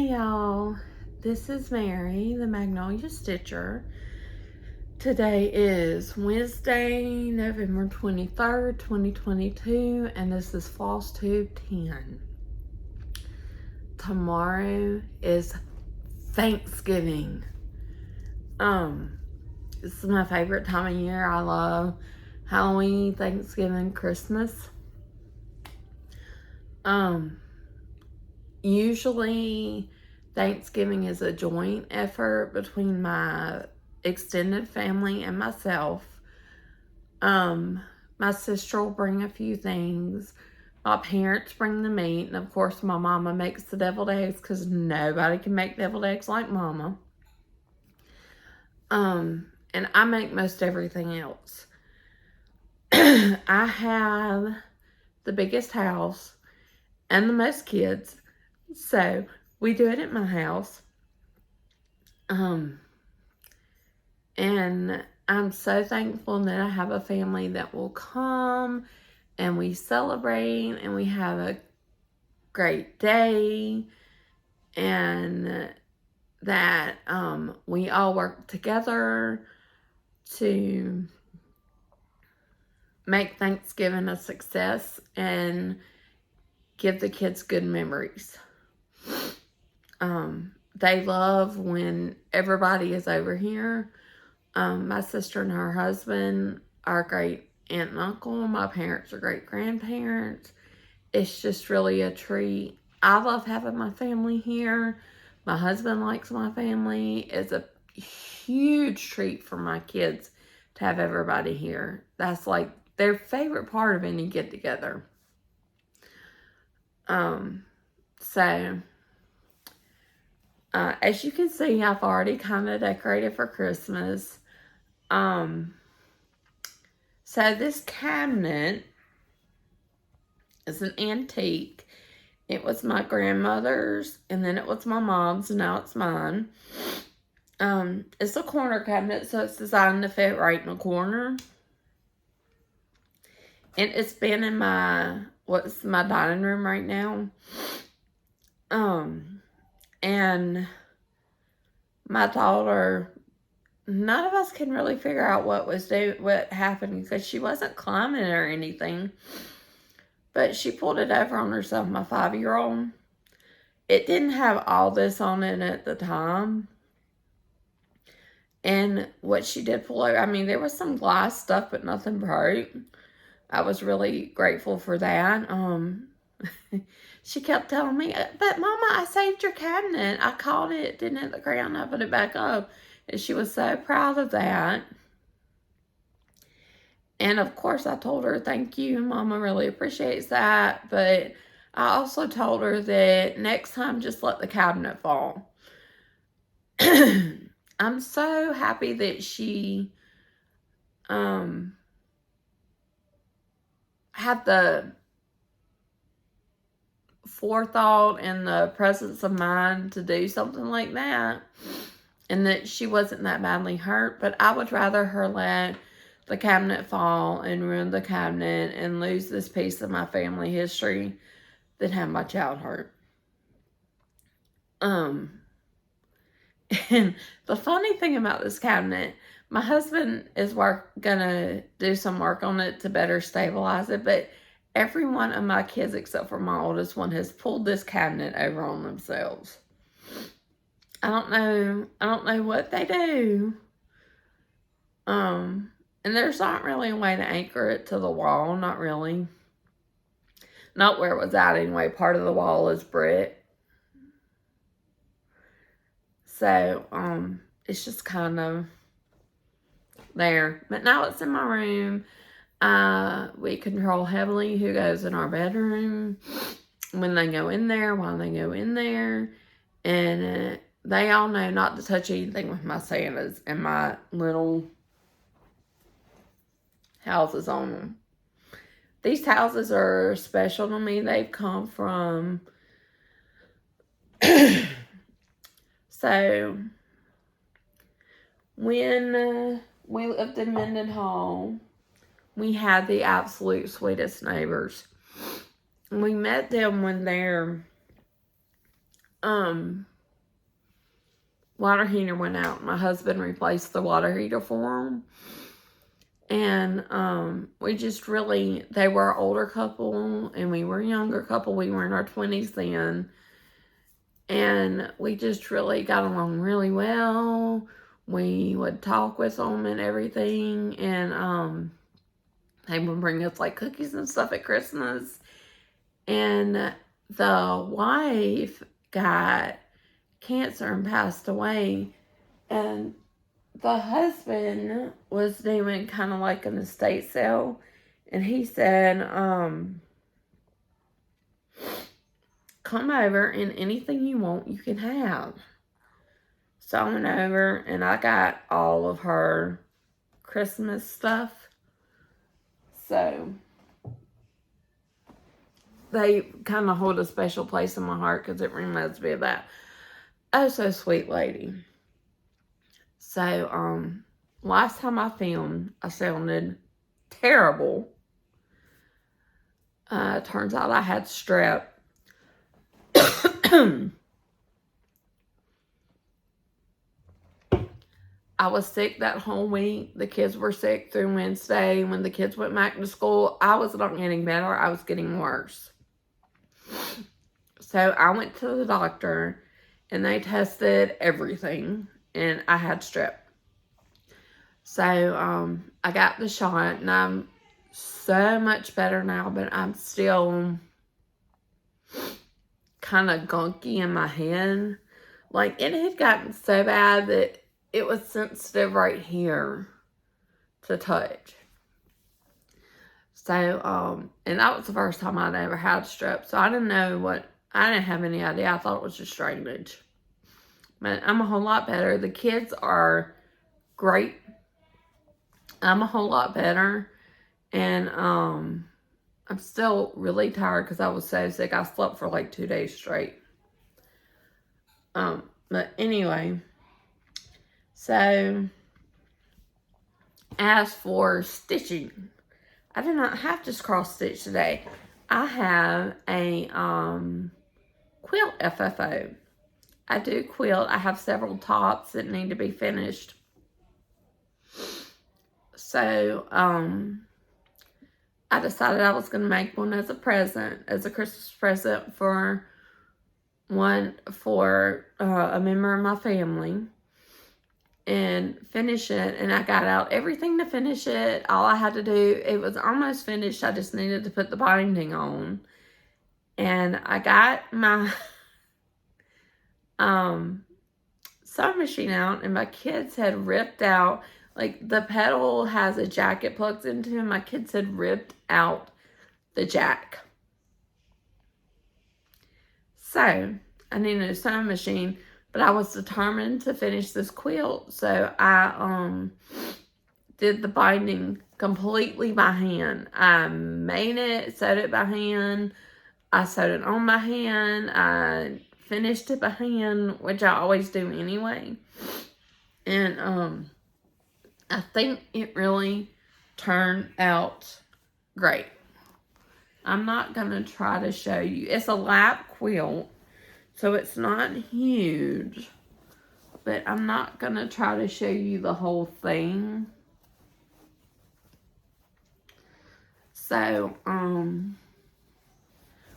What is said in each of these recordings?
Hey y'all, this is Mary, the Magnolia Stitcher. Today is Wednesday, November 23rd, 2022, and this is Flosstube 10. Tomorrow is Thanksgiving. This is my favorite time of year. I love Halloween, Thanksgiving, Christmas. Usually Thanksgiving is a joint effort between my extended family and myself. My sister will bring a few things. My parents bring the meat, and of course my mama makes the deviled eggs because nobody can make deviled eggs like mama. And I make most everything else. I have the biggest house and the most kids, so we do it at my house. And I'm so thankful that I have a family that will come and we celebrate and we have a great day, and that we all work together to make Thanksgiving a success and give the kids good memories. They love when everybody is over here. My sister and her husband are great aunt and uncle. My parents are great grandparents. It's just really a treat. I love having my family here. My husband likes my family. It's a huge treat for my kids to have everybody here. That's like their favorite part of any get together. As you can see, I've already kind of decorated for Christmas. So this cabinet is an antique. It was my grandmother's, and then it was my mom's, and now it's mine. It's a corner cabinet, so it's designed to fit right in the corner. And it's been in what's my dining room right now. And my daughter, none of us can really figure out what happened, because she wasn't climbing or anything. But she pulled it over on herself, my 5-year-old. It didn't have all this on it at the time. And what she did pull over, I mean, there was some glass stuff, but nothing broke. I was really grateful for that. She kept telling me, but Mama, I saved your cabinet. I caught it. It didn't hit the ground. I put it back up. And she was so proud of that. And of course, I told her, thank you. Mama really appreciates that. But I also told her that next time, just let the cabinet fall. I'm so happy that she had the forethought and the presence of mind to do something like that, and that she wasn't that badly hurt. But I would rather her let the cabinet fall and ruin the cabinet and lose this piece of my family history than have my child hurt. And the funny thing about this cabinet, my husband is gonna do some work on it to better stabilize it, but every one of my kids, except for my oldest one, has pulled this cabinet over on themselves. I don't know what they do. And there's not really a way to anchor it to the wall, not really. Not where it was at anyway. Part of the wall is brick. So, it's just kind of there. But now it's in my room. We control heavily who goes in our bedroom, when they go in there, while they go in there. And they all know not to touch anything with my Santas and my little houses on them. These houses are special to me. They've come from... So, when we lived in Mendenhall, we had the absolute sweetest neighbors. We met them when their water heater went out. My husband replaced the water heater for him. And we just really, they were an older couple and we were a younger couple. We were in our 20s then. And we just really got along really well. We would talk with them and everything. And they would bring us like cookies and stuff at Christmas. And the wife got cancer and passed away. And the husband was doing kind of like an estate sale. And he said, come over and anything you want, you can have. So I went over and I got all of her Christmas stuff. So they kind of hold a special place in my heart because it reminds me of that. Oh, so sweet lady. So, last time I filmed, I sounded terrible. Turns out I had strep. I was sick that whole week. The kids were sick through Wednesday. When the kids went back to school, I was not getting better. I was getting worse. So I went to the doctor and they tested everything and I had strep. So I got the shot and I'm so much better now, but I'm still kind of gunky in my head. Like, it had gotten so bad that it was sensitive right here to touch. So, and that was the first time I'd ever had strep. So I didn't have any idea. I thought it was just drainage. But I'm a whole lot better. The kids are great. I'm a whole lot better. And, I'm still really tired because I was so sick. I slept for like 2 days straight. But anyway, so as for stitching, I did not have to cross stitch today. I have a quilt FFO. I do quilt. I have several tops that need to be finished. So, I decided I was going to make one as a present, as a Christmas present for a member of my family, and finish it. And I got out everything to finish it. All I had to do, it was almost finished. I just needed to put the binding on. And I got my sewing machine out, and my kids had ripped out, like, the pedal has a jack it plugs into, and my kids had ripped out the jack. So, I needed a sewing machine, but I was determined to finish this quilt. So, I did the binding completely by hand. I made it, sewed it by hand. I sewed it on by hand. I finished it by hand, which I always do anyway. And, I think it really turned out great. I'm not going to try to show you. It's a lap quilt, so it's not huge. But I'm not going to try to show you the whole thing. So,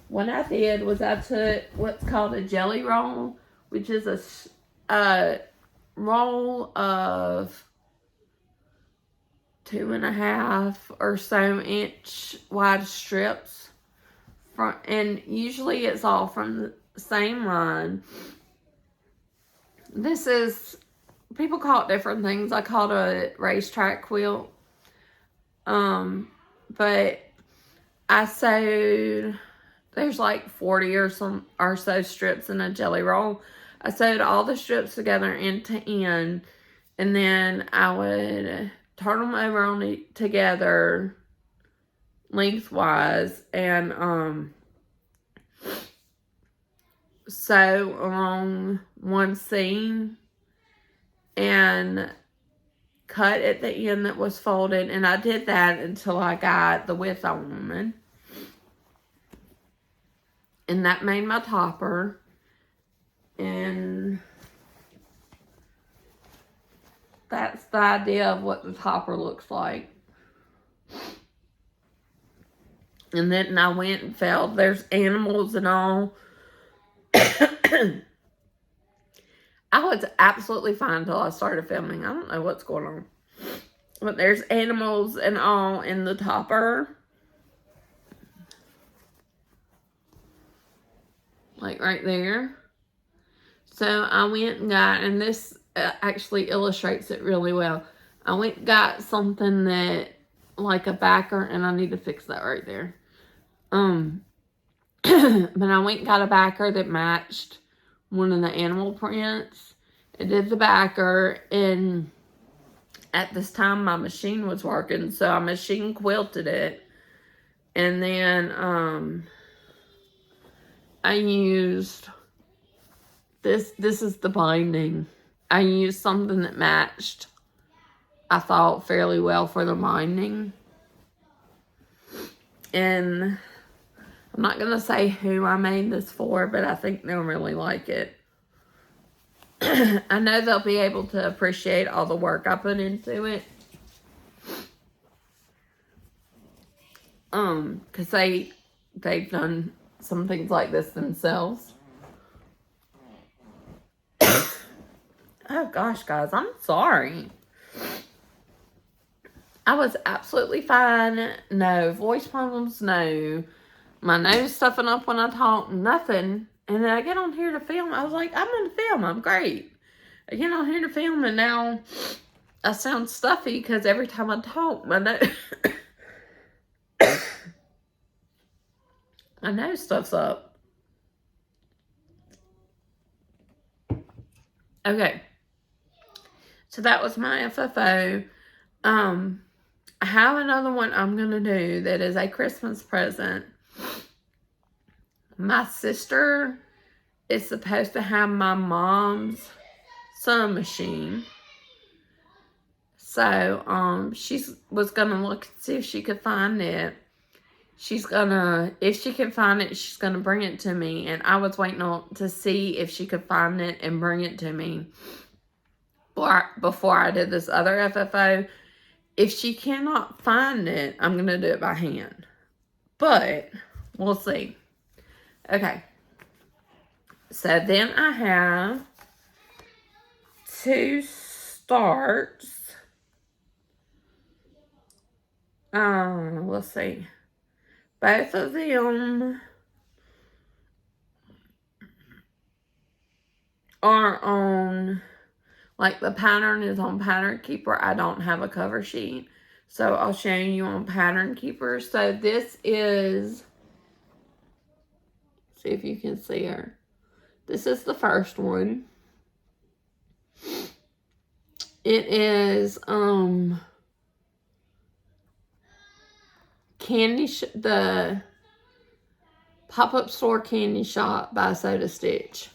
what I did was I took what's called a jelly roll, which is a roll of 2.5 or so inch wide strips, and usually it's all from the same line. This is, people call it different things. I call it a racetrack quilt, but I sewed, there's like 40 or so strips in a jelly roll. I sewed all the strips together end to end, and then I would turn them over together lengthwise and sew along one seam and cut at the end that was folded. And I did that until I got the width I wanted. And that made my topper. And the idea of what the topper looks like. And then I went and felt there's animals and all. I was absolutely fine until I started filming. I don't know what's going on. But there's animals and all in the topper. Like right there. So I went and got, and this actually illustrates it really well. I went and got something that, like a backer, and I need to fix that right there. But I went and got a backer that matched one of the animal prints. It did the backer, and at this time my machine was working, so I machine quilted it. And then I used this is the binding. I used something that matched, I thought, fairly well for the binding. And I'm not going to say who I made this for, but I think they'll really like it. I know they'll be able to appreciate all the work I put into it. Because they've done some things like this themselves. Oh gosh, guys, I'm sorry. I was absolutely fine. No voice problems, no my nose stuffing up when I talk, nothing. And then I get on here to film. I was like, I'm going to film. I'm great. I get on here to film, and now I sound stuffy because every time I talk, my nose, my nose stuffs up. Okay. So that was my FFO. I have another one I'm going to do that is a Christmas present. My sister is supposed to have my mom's sewing machine. So, she was going to look and see if she could find it. If she can find it, she's going to bring it to me. And I was waiting to see if she could find it and bring it to me before I did this other FFO. If she cannot find it, I'm going to do it by hand. But we'll see. Okay. So then I have 2 starts. Let's see. Both of them are on, like the pattern is on Pattern Keeper. I don't have a cover sheet. So I'll show you on Pattern Keeper. So this is, see if you can see her. This is the first one. It is the Pop-Up Store Candy Shop by Soda Stitch.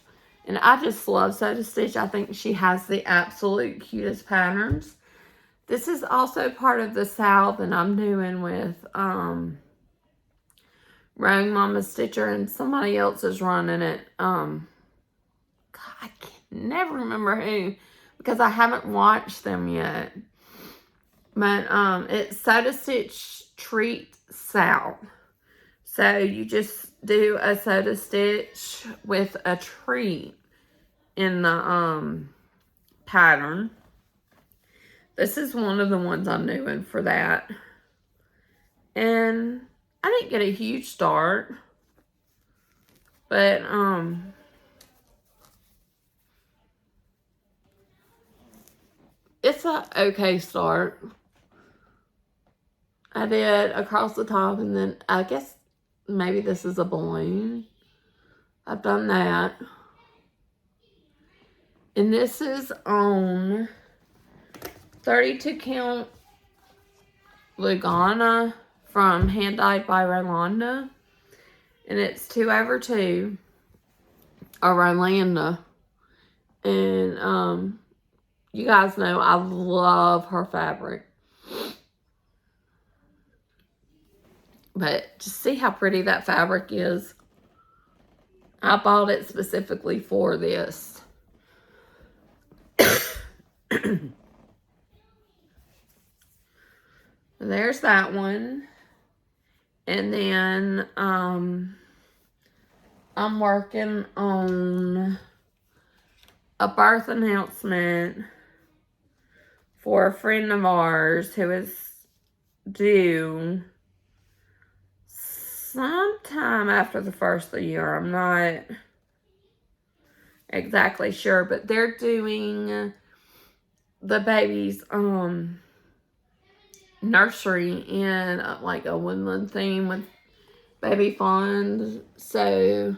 And I just love Soda Stitch. I think she has the absolute cutest patterns. This is also part of the South, and I'm doing with Rogue Mama Stitcher, and somebody else is running it. God, I can never remember who, because I haven't watched them yet. But it's Soda Stitch Treat South. So you just do a Soda Stitch with a treat in the pattern. This is one of the ones I'm doing for that. And I didn't get a huge start. But it's a okay start. I did across the top, and then I guess maybe this is a balloon. I've done that. And this is on 32 count Lugana from Hand Dyed by Rolanda. And it's 2/2, or Rolanda. And you guys know I love her fabric. But just see how pretty that fabric is. I bought it specifically for this. There's that one. And then I'm working on a birth announcement for a friend of ours who is due sometime after the first of the year. I'm not exactly sure, but they're doing the baby's nursery in like a woodland theme with baby fawns. So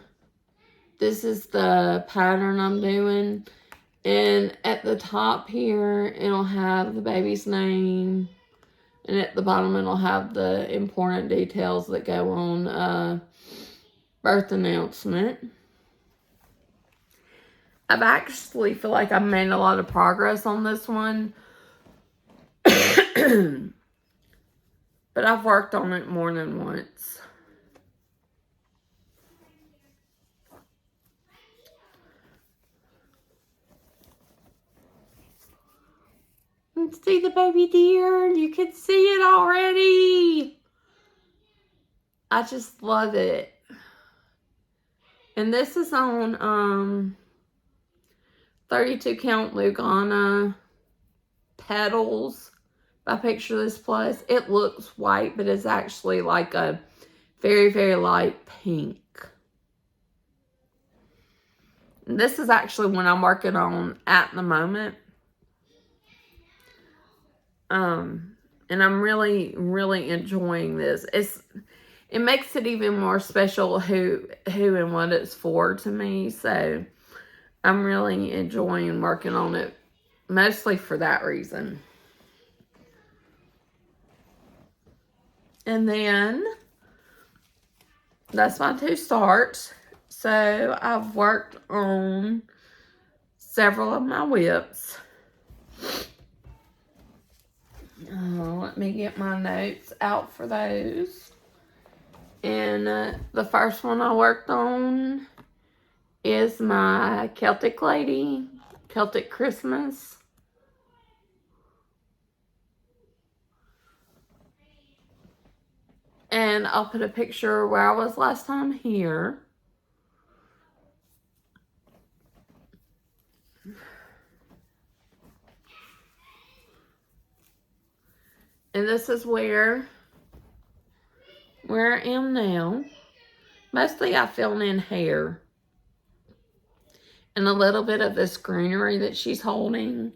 this is the pattern I'm doing. And at the top here, it'll have the baby's name. And at the bottom, it'll have the important details that go on birth announcement. I've actually feel like I've made a lot of progress on this one. But I've worked on it more than once. Let's see the baby deer. You can see it already. I just love it. And this is on 32 count Lugana petals by Picture This Plus. It looks white, but it's actually like a very, very light pink. And this is actually what I'm working on at the moment. And I'm really, really enjoying this. It makes it even more special who and what it's for to me. So I'm really enjoying working on it, mostly for that reason. And then that's my 2 starts. So I've worked on several of my whips. Let me get my notes out for those. And the first one I worked on is my Celtic Lady, Celtic Christmas. And I'll put a picture where I was last time here. And this is where I am now. Mostly I fill in hair. And a little bit of this greenery that she's holding.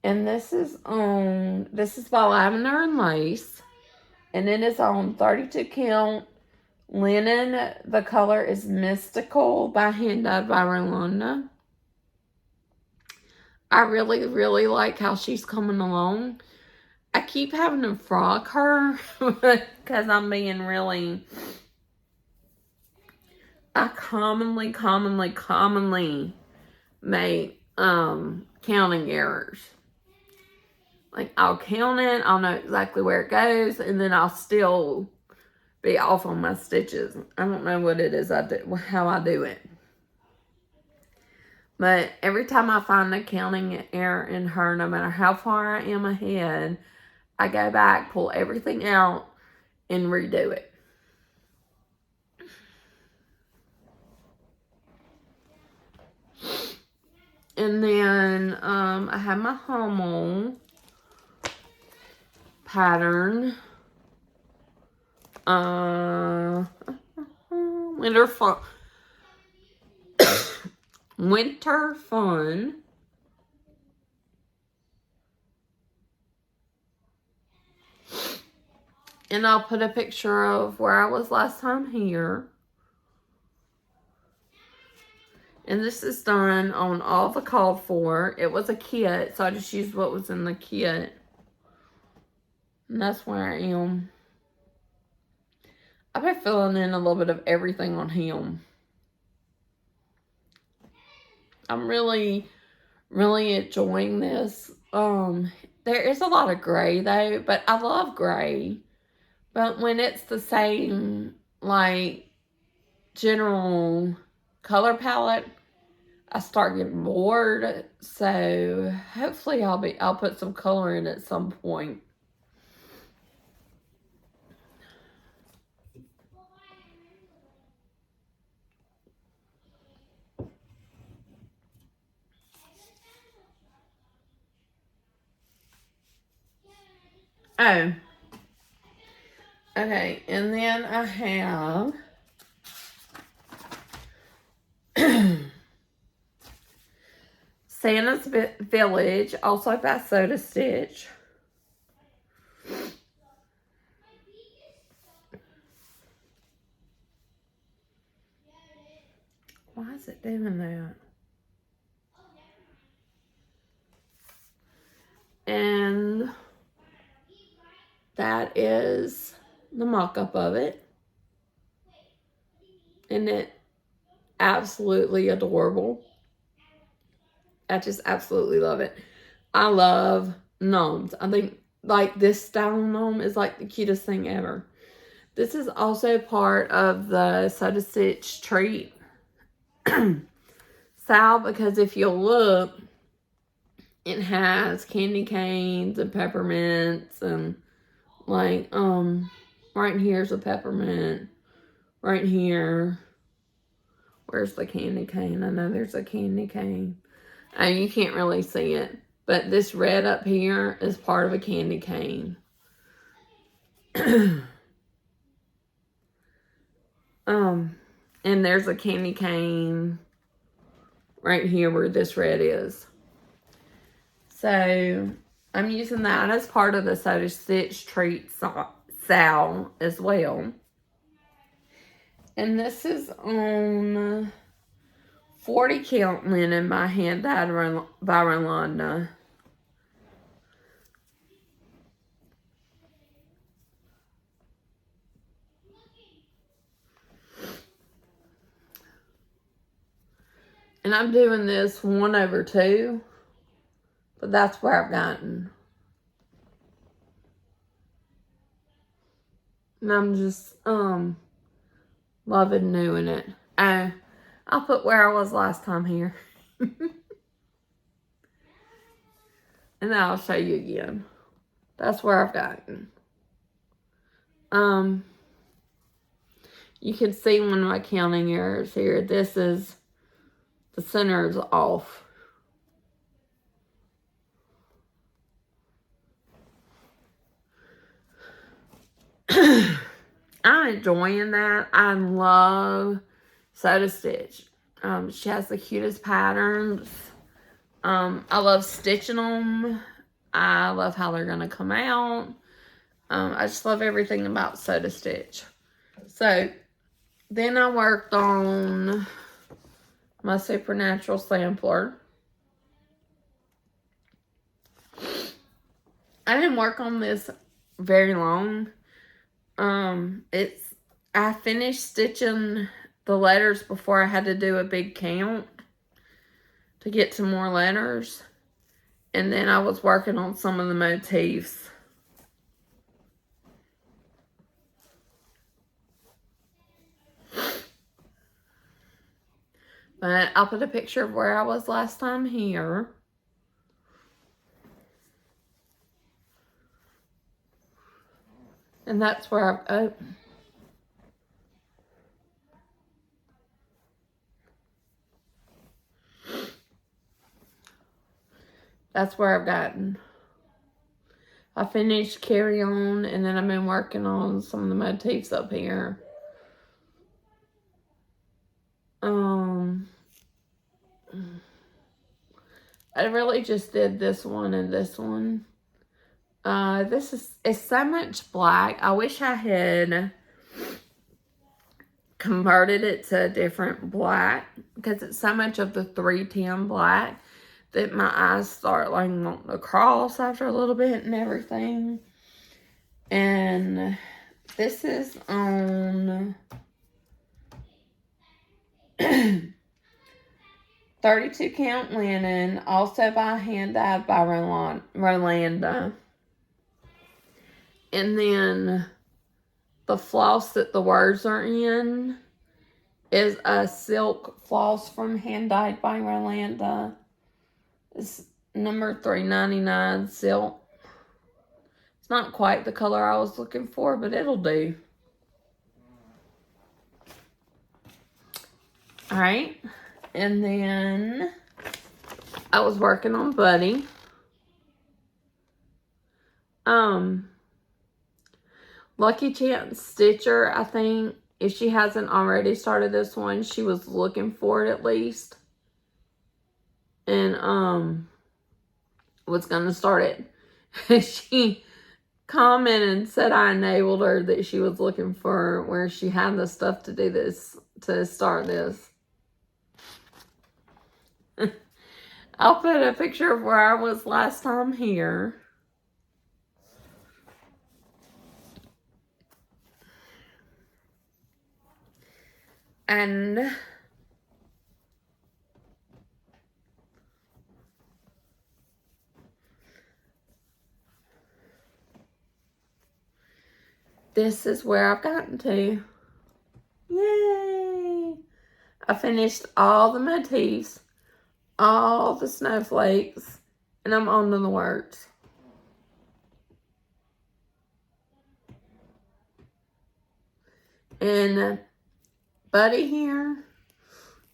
And this is by Lavender and Lace. And it is on 32 count linen. The color is Mystical by Hand Dyed by Rolanda. I really, really like how she's coming along. I keep having to frog her because I'm being really... I commonly make counting errors. Like, I'll count it, I'll know exactly where it goes, and then I'll still be off on my stitches. I don't know what it is I do, how I do it. But every time I find a counting error in her, no matter how far I am ahead, I go back, pull everything out, and redo it. And then I have my Hummel pattern. Winter Fun. Winter Fun. And I'll put a picture of where I was last time here. And this is done on all the called for. It was a kit, so I just used what was in the kit. And that's where I am. I've been filling in a little bit of everything on him. I'm really, really enjoying this. There is a lot of gray though, but I love gray. But when it's the same, like, general color palette, I start getting bored. So hopefully I'll put some color in at some point. Oh. Okay, and then I have Santa's Village, also by Soda Stitch. Why is it doing that? And that is the mock-up of it. Isn't it absolutely adorable? I just absolutely love it. I love gnomes. I think like this style of gnome is like the cutest thing ever. This is also part of the Soda Stitch treat style, because if you'll look, it has candy canes and peppermints, and like right here's a peppermint. Right here, where's the candy cane? I know there's a candy cane. You can't really see it, but this red up here is part of a candy cane. And there's a candy cane right here where this red is. So I'm using that as part of the Soda Stitch treat sal as well. And this is on 40 count linen by hand dyed by Rolanda. And I'm doing this 1/2, but that's where I've gotten. And I'm just loving doing it. I'll put where I was last time here. And then I'll show you again. That's where I've gotten. You can see one of my counting errors here. This is, the center is off. I'm enjoying that. I love Soda Stitch. She has the cutest patterns. I love stitching them. I love how they're going to come out. I just love everything about Soda Stitch. So, then I worked on my Supernatural sampler. I didn't work on this very long. I finished stitching the letters before I had to do a big count to get some more letters. And then I was working on some of the motifs. But I'll put a picture of where I was last time here. And that's where I've... That's where I've gotten. I finished Carry On, and then I've been working on some of the motifs up here. I really just did this one and this one. It's so much black. I wish I had converted it to a different black, because it's so much of the 310 black that my eyes start like wanting to cross after a little bit and everything. And this is on 32 count linen, also by hand dyed by Rolanda. And then the floss that the words are in is a silk floss from Hand Dyed by Rolanda. It's number 399 silk. It's not quite the color I was looking for, but it'll do. Alright. And then I was working on Buddy. Lucky Chance Stitcher, I think. If she hasn't already started this one, she was looking for it at least. And, was going to start it. She commented and said I enabled her that she was looking for where she had the stuff to do this, to start this. I'll put a picture of where I was last time here. And this is where I've gotten to. Yay! I finished all the motifs, all the snowflakes, and I'm on to the works. And Buddy here,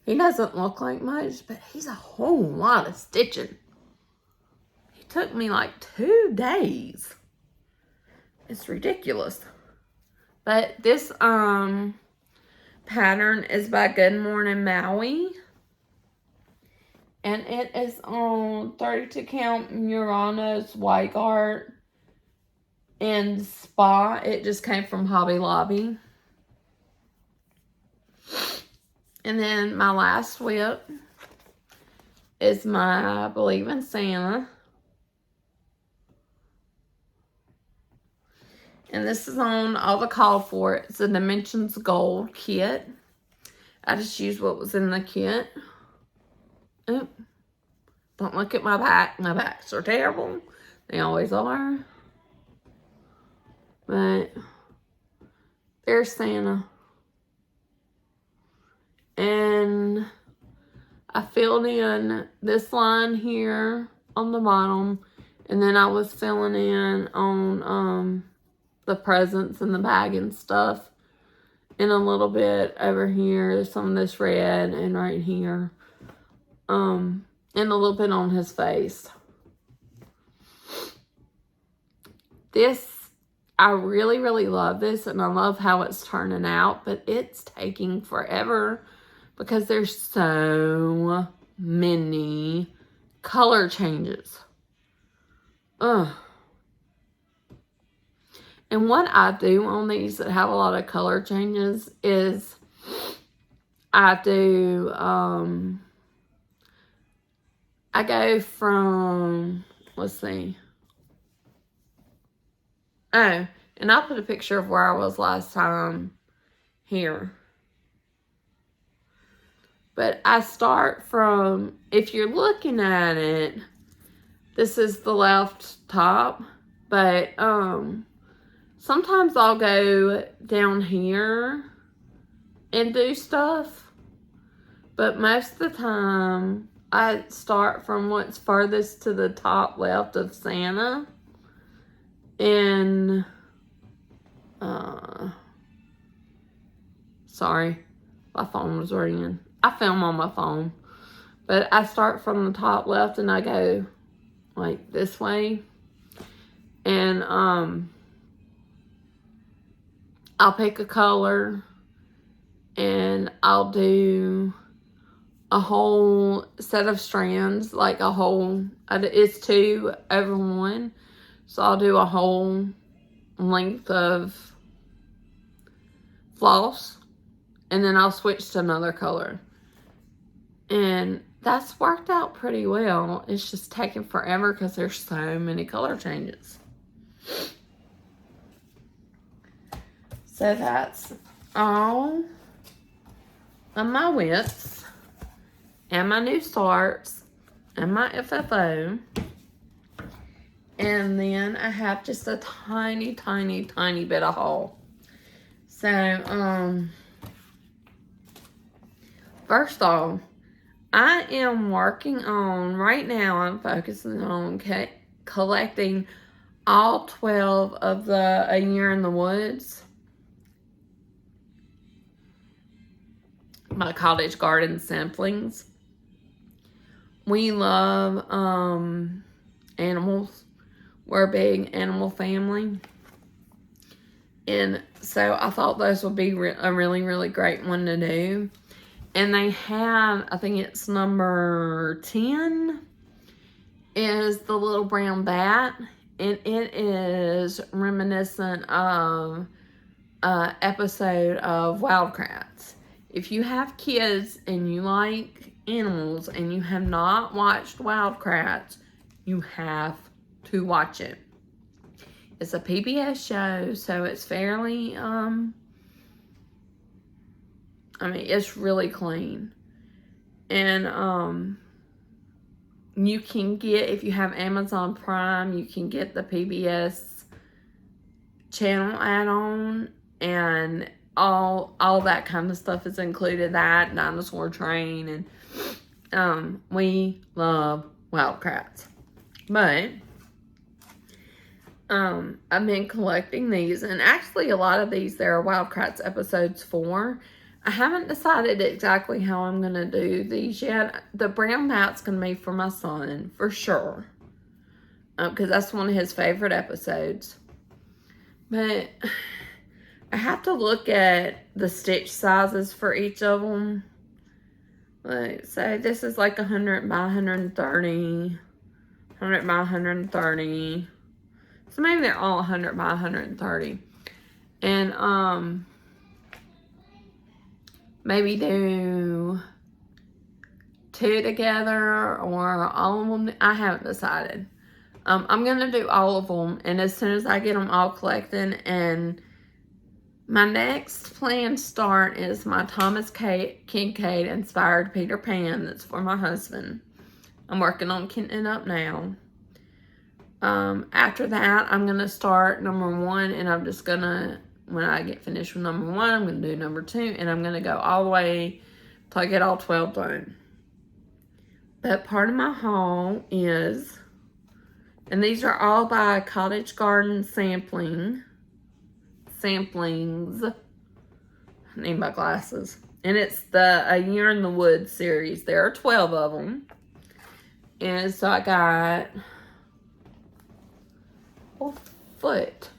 he doesn't look like much, but he's a whole lot of stitching. He took me like 2 days. It's ridiculous. But this pattern is by Good Morning Maui. And it is on 32 count Murano's white art and Spa. It just came from Hobby Lobby. And then my last whip is my Believe in Santa. And this is on all the call for it. It's a Dimensions Gold kit. I just used what was in the kit. Oop. Don't look at my back. My backs are terrible. They always are. But there's Santa. And I filled in this line here on the bottom. And then I was filling in on the presents in the bag and stuff. And a little bit over here. There's some of this red and right here. And a little bit on his face. This, I really, really love this. And I love how it's turning out. But it's taking forever. Because there's so many color changes. Ugh. And what I do on these that have a lot of color changes is I do, I go from, let's see. Oh, and I'll put a picture of where I was last time here. But I start from, if you're looking at it, this is the left top. But sometimes I'll go down here and do stuff. But most of the time, I start from what's furthest to the top left of Santa. And, sorry, my phone was ringing. I film on my phone. But I start from the top left and I go like this way. And I'll pick a color and I'll do a whole set of strands, like a whole, it's 2 over 1. So I'll do a whole length of floss and then I'll switch to another color. And that's worked out pretty well. It's just taking forever because there's so many color changes. So that's all of my whips and my new starts and my FFO. And then I have just a tiny, tiny, tiny bit of haul. So, first off, I am working on, right now I'm focusing on collecting all 12 of the A Year in the Woods by Cottage Garden Samplings. We love animals. We're a big animal family. And so I thought those would be a really, really great one to do. And they have, I think it's number 10, is the little brown bat. And it is reminiscent of an episode of Wild Kratts. If you have kids and you like animals and you have not watched Wild Kratts, you have to watch it. It's a PBS show, so it's fairly, I mean, it's really clean. And, you can get, if you have Amazon Prime, you can get the PBS channel add-on, and all that kind of stuff is included. That Dinosaur Train, and we love Wild Kratts. But I've been collecting these, and actually a lot of these there are Wild Kratts episodes 4. I haven't decided exactly how I'm going to do these yet. The brown bat's going to be for my son, for sure. Because that's one of his favorite episodes. But I have to look at the stitch sizes for each of them. Like, so this is like 100 by 130. 100 by 130. So maybe they're all 100 by 130. And, maybe do 2 together or all of them. I haven't decided. I'm going to do all of them. And as soon as I get them all collected, and my next planned start is my Thomas Kincaid inspired Peter Pan. That's for my husband. I'm working on kitting it up now. After that, I'm going to start number 1, and I'm just going to, when I get finished with number 1, I'm going to do number 2, and I'm going to go all the way till I get all 12 done. But part of my haul is, and these are all by Cottage Garden Samplings. I need my glasses. And it's the A Year in the Woods series. There are 12 of them. And so I got a foot.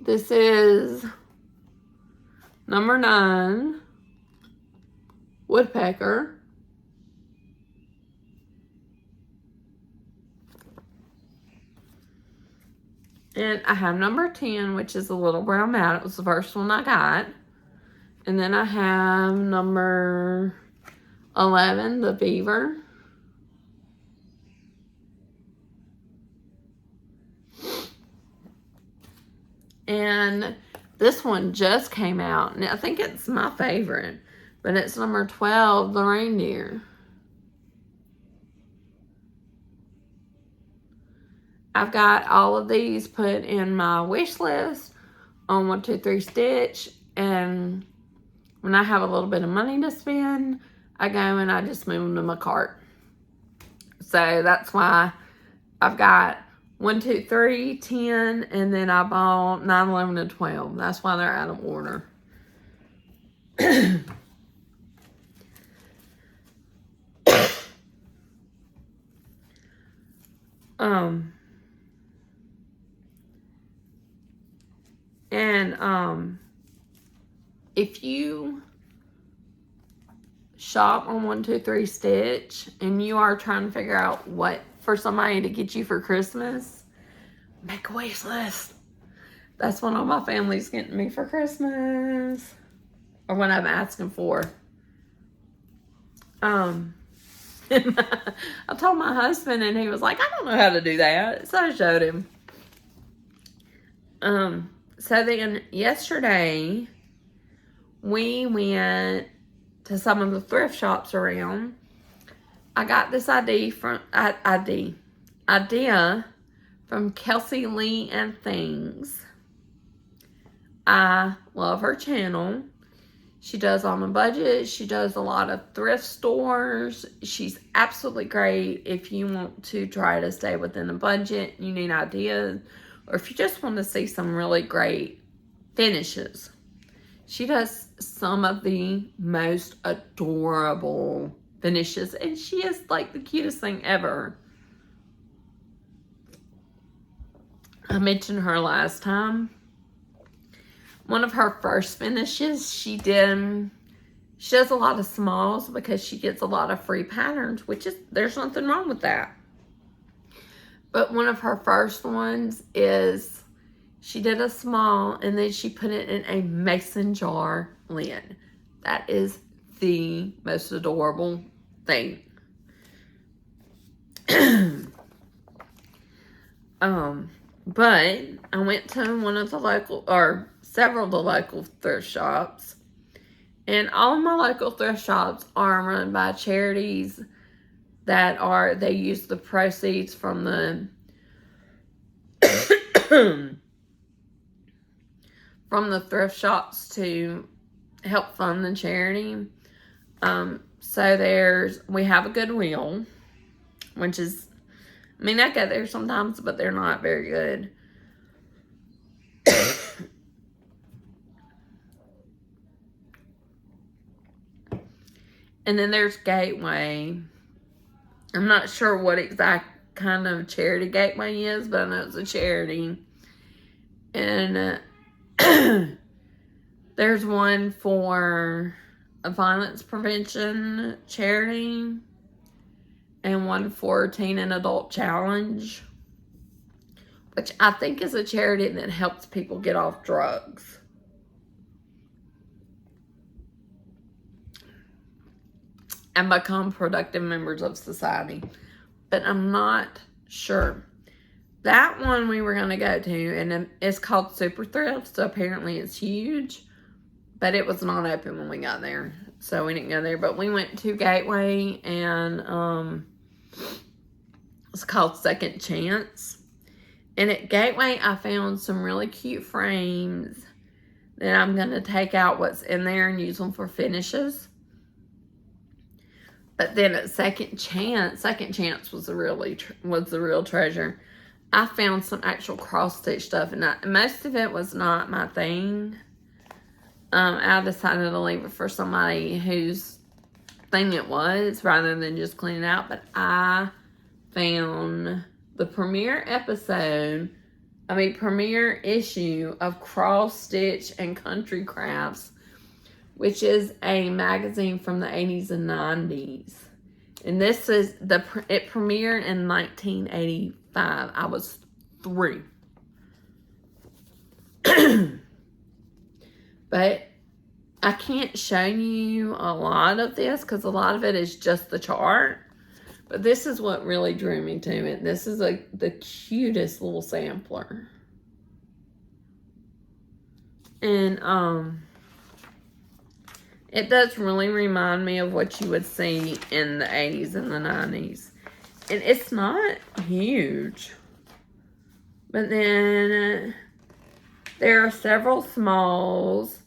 This is number 9, Woodpecker. And I have number 10, which is the little brown bat. It was the first one I got. And then I have number 11, the beaver. And this one just came out, and I think it's my favorite, but it's number 12, the reindeer. I've got all of these put in my wish list on 123Stitch, and when I have a little bit of money to spend, I go and I just move them to my cart. So that's why I've got 1, 2, 3, 10, and then I bought 9, 11, and 12. That's why they're out of order. If you shop on 123Stitch and you are trying to figure out what for somebody to get you for Christmas, make a wish list. That's what all my family's getting me for Christmas, or what I'm asking for. I told my husband, and he was like, I don't know how to do that. So I showed him. So then yesterday, we went to some of the thrift shops around. I got this idea from Kelsey Lee and Things. I love her channel. She does On a Budget. She does a lot of thrift stores. She's absolutely great if you want to try to stay within the budget, you need ideas, or if you just want to see some really great finishes. She does some of the most adorable finishes, and she is like the cutest thing ever. I mentioned her last time. One of her first finishes, she does a lot of smalls because she gets a lot of free patterns, which is, there's nothing wrong with that. But one of her first ones is, she did a small and then she put it in a mason jar lid. That is the most adorable thing. But I went to one of the local, or several of the local thrift shops. And all of my local thrift shops are run by charities they use the proceeds from the from the thrift shops to help fund the charity. So we have a Goodwill, which is, I mean, I go there sometimes, but they're not very good. And then there's Gateway. I'm not sure what exact kind of charity Gateway is, but I know it's a charity. And there's one for a violence prevention charity and one for Teen and Adult Challenge, which I think is a charity that helps people get off drugs. And become productive members of society. But I'm not sure. That one we were going to go to, and it's called Super Thrift, so apparently it's huge. But it was not open when we got there, so we didn't go there. But we went to Gateway, and it's called Second Chance. And at Gateway, I found some really cute frames that I'm going to take out what's in there and use them for finishes. But then at Second Chance was the real treasure. I found some actual cross-stitch stuff, and most of it was not my thing. I decided to leave it for somebody whose thing it was, rather than just clean it out. But I found the premiere issue of Cross Stitch and Country Crafts, which is a magazine from the 80s and 90s. And this is, it premiered in 1985. I was 3. But I can't show you a lot of this because a lot of it is just the chart. But this is what really drew me to it. This is the cutest little sampler. And it does really remind me of what you would see in the 80s and the 90s. And it's not huge. But then there are several smalls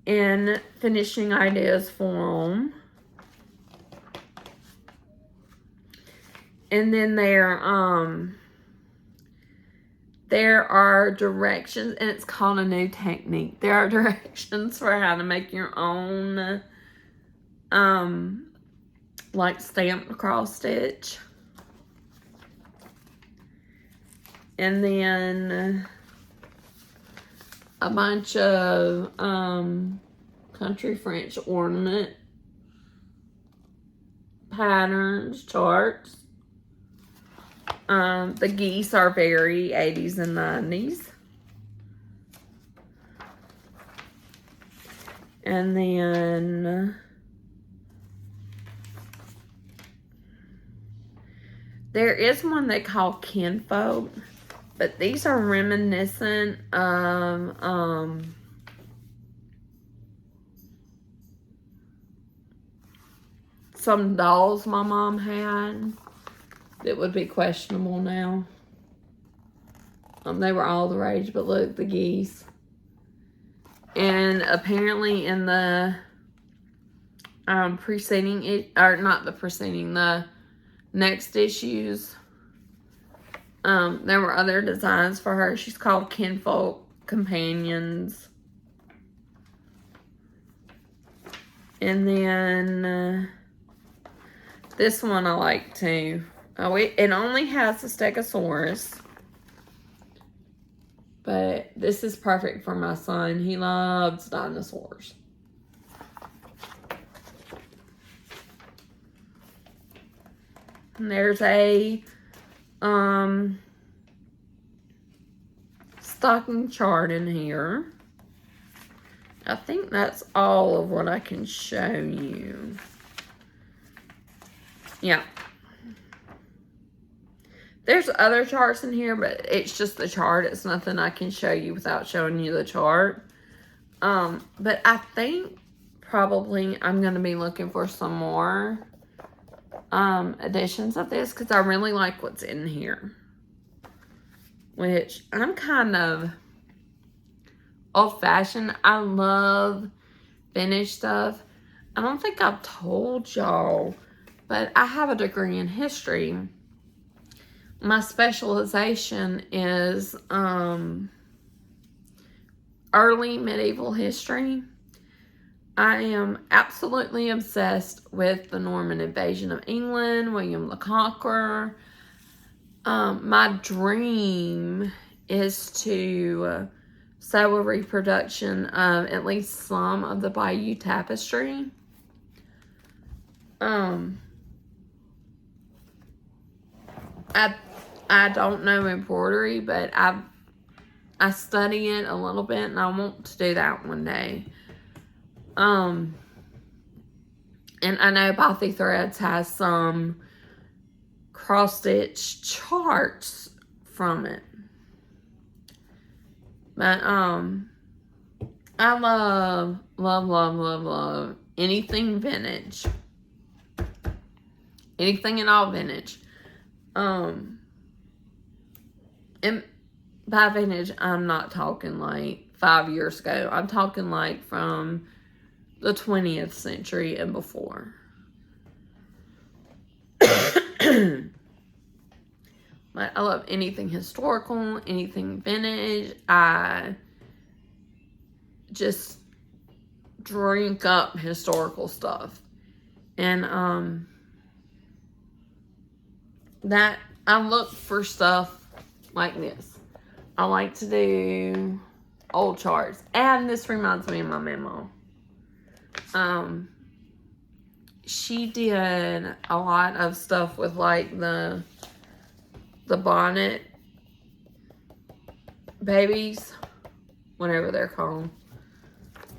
and finishing ideas for them. And then there are directions, and it's called a new technique. There are directions for how to make your own, like stamped cross stitch. And then a bunch of country French ornament patterns, charts. The geese are very 80s and 90s. And then there is one they call Kinfolk, but these are reminiscent of some dolls my mom had that would be questionable now. They were all the rage, but look, the geese. And apparently in the the next issues, there were other designs for her. She's called Kinfolk Companions. And then this one I like too. Oh, it only has the Stegosaurus. But this is perfect for my son. He loves dinosaurs. And there's a stocking chart in here. I think that's all of what I can show you. Yeah. There's other charts in here, but it's just the chart. It's nothing I can show you without showing you the chart. But I think probably I'm going to be looking for some more editions of this because I really like what's in here. Which I'm kind of old-fashioned. I love vintage stuff. I don't think I've told y'all, but I have a degree in history. My specialization is early medieval history. I am absolutely obsessed with the Norman invasion of England, William the Conqueror. My dream is to sew a reproduction of at least some of the Bayeux Tapestry. I don't know embroidery, but I study it a little bit, and I want to do that one day. And I know Bothy Threads has some cross-stitch charts from it. But, I love anything vintage. Anything at all vintage. And by vintage, I'm not talking like 5 years ago. I'm talking like from the 20th century and before. But I love anything historical, anything vintage. I just drink up historical stuff. And that I look for stuff like this. I like to do old charts. And this reminds me of my memo. She did a lot of stuff with like the bonnet babies, whatever they're called.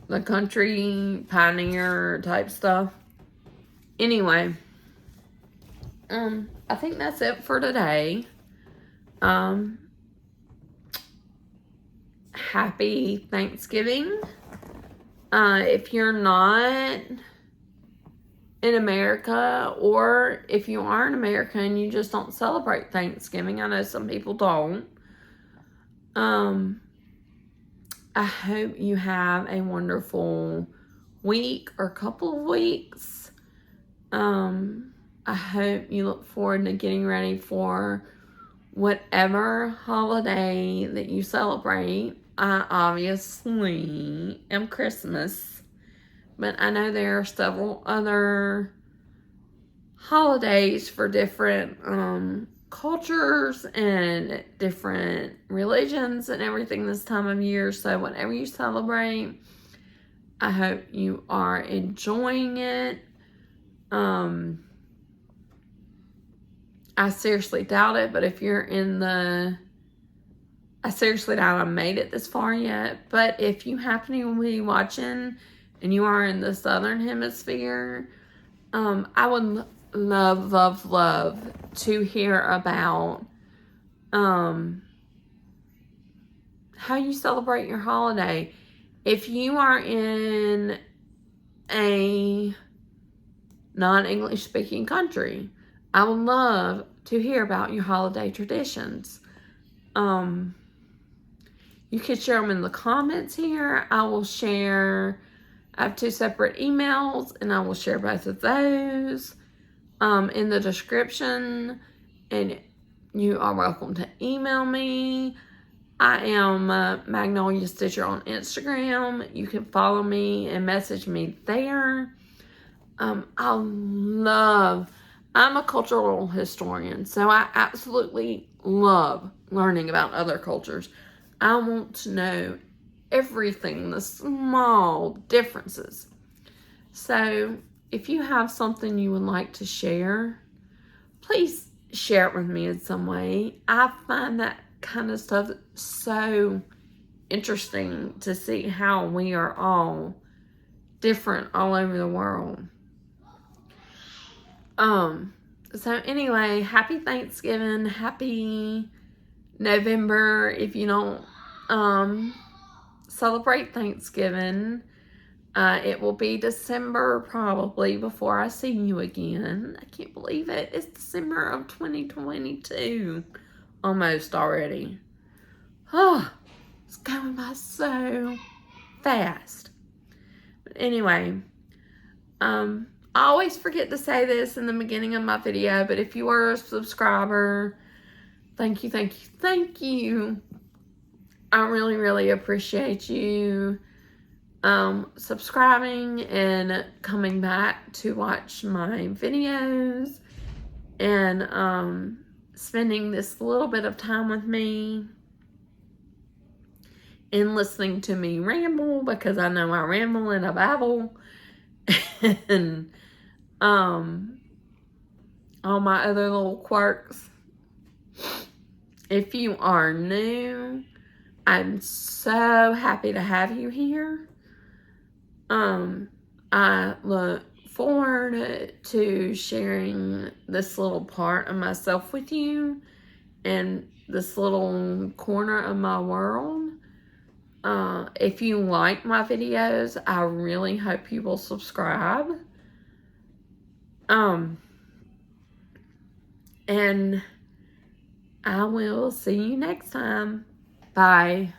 The country pioneer type stuff. Anyway, I think that's it for today. Happy Thanksgiving. If you're not in America, or if you are in America and you just don't celebrate Thanksgiving, I know some people don't. I hope you have a wonderful week or couple of weeks. I hope you look forward to getting ready for whatever holiday that you celebrate. I obviously am Christmas, but I know there are several other holidays for different cultures and different religions and everything this time of year. So whatever you celebrate, I hope you are enjoying it. I seriously doubt it, but if you're I seriously doubt I made it this far yet. But if you happen to be watching and you are in the southern hemisphere, I would love to hear about how you celebrate your holiday. If you are in a non-English speaking country, I would love to hear about your holiday traditions. You could share them in the comments here. I have 2 separate emails, and I will share both of those in the description. And you are welcome to email me. I am Magnolia Stitcher on Instagram. You can follow me and message me there. I'm a cultural historian, so I absolutely love learning about other cultures. I want to know everything, the small differences. So if you have something you would like to share, please share it with me in some way. I find that kind of stuff so interesting to see how we are all different all over the world. So anyway, happy Thanksgiving, happy November. If you don't celebrate Thanksgiving, it will be December probably before I see you again. I can't believe it. It's December of 2022 almost already. Oh, it's going by so fast. But anyway, I always forget to say this in the beginning of my video, but if you are a subscriber, thank you, thank you, thank you. I really, really appreciate you subscribing and coming back to watch my videos and spending this little bit of time with me and listening to me ramble, because I know I ramble and I babble. And all my other little quirks. If you are new, I'm so happy to have you here. I look forward to sharing this little part of myself with you and this little corner of my world. If you like my videos, I really hope you will subscribe. And I will see you next time. Bye.